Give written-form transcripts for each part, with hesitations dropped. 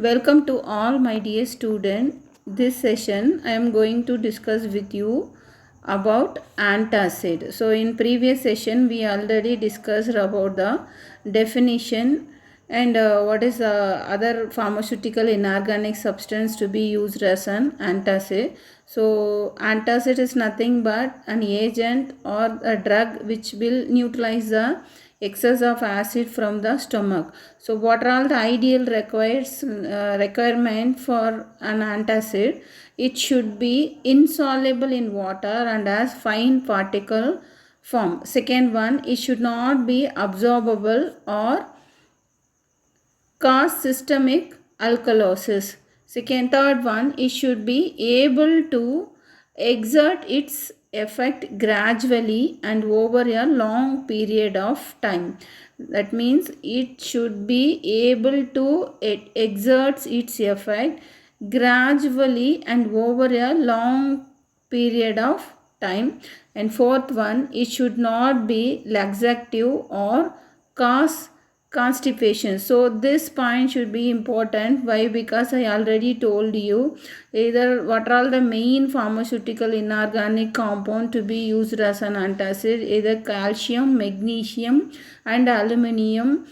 Welcome to all my dear student. This session I am going to discuss with you about antacid. So in previous session we already discussed about the definition and what is the other pharmaceutical inorganic substance to be used as an antacid. So antacid is nothing but an agent or a drug which will neutralize the excess of acid from the stomach. So what are all the ideal requirement for an antacid? It should be insoluble in water and as fine particle form. Second one, it should not be absorbable or cause systemic alkalosis. Third one, it should be able to exert its effect gradually and over a long period of time. That means it should be able to exert its effect gradually and over a long period of time. And fourth one, it should not be laxative or cause constipation. So this point should be important. Why? Because I already told you either what are all the main pharmaceutical inorganic compound to be used as an antacid, either calcium, magnesium and aluminium,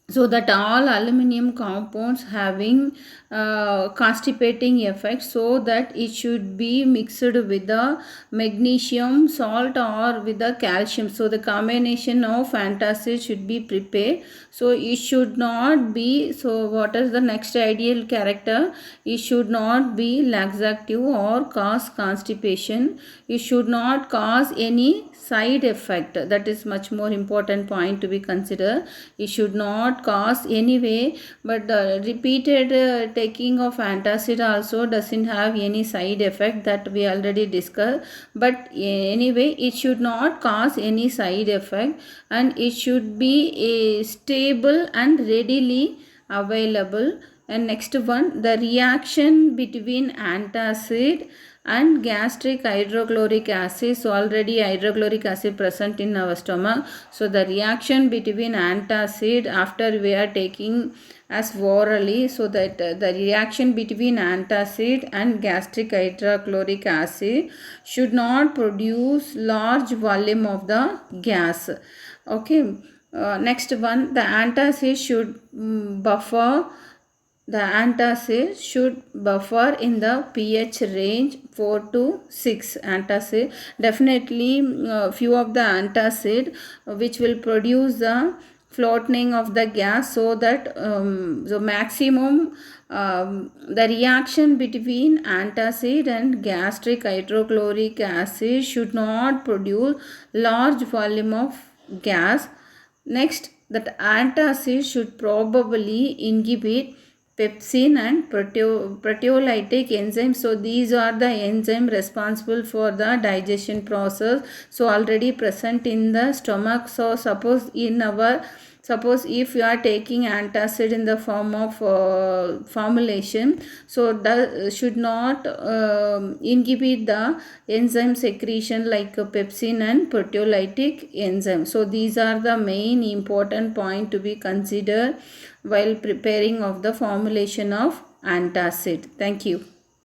so that all aluminum compounds having constipating effect, so that it should be mixed with the magnesium salt or with the calcium. So the combination of antacid should be prepared. So it should not be, so what is the next ideal character? It should not be laxative or cause constipation. It should not cause any side effect. That is much more important point to be considered. It should not cause any way, but the repeated taking of antacid also doesn't have any side effect, that we already discussed. But anyway, it should not cause any side effect and it should be stable and readily available. And next one, the reaction between antacid and gastric hydrochloric acid. So already hydrochloric acid present in our stomach. So the reaction between antacid after we are taking as orally, so that the reaction between antacid and gastric hydrochloric acid should not produce large volume of the gas. Okay. Next one, the antacid should buffer. The antacid should buffer in the pH range 4 to 6. Antacid, definitely few of the antacid which will produce the flattening of the gas, so that the maximum the reaction between antacid and gastric hydrochloric acid should not produce large volume of gas. Next, that antacid should probably inhibit pepsin and proteolytic enzymes. So these are the enzymes responsible for the digestion process. So already present in the stomach. So suppose if you are taking antacid in the form of formulation, so that should not inhibit the enzyme secretion like pepsin and proteolytic enzyme. So these are the main important point to be considered while preparing of the formulation of antacid. Thank you.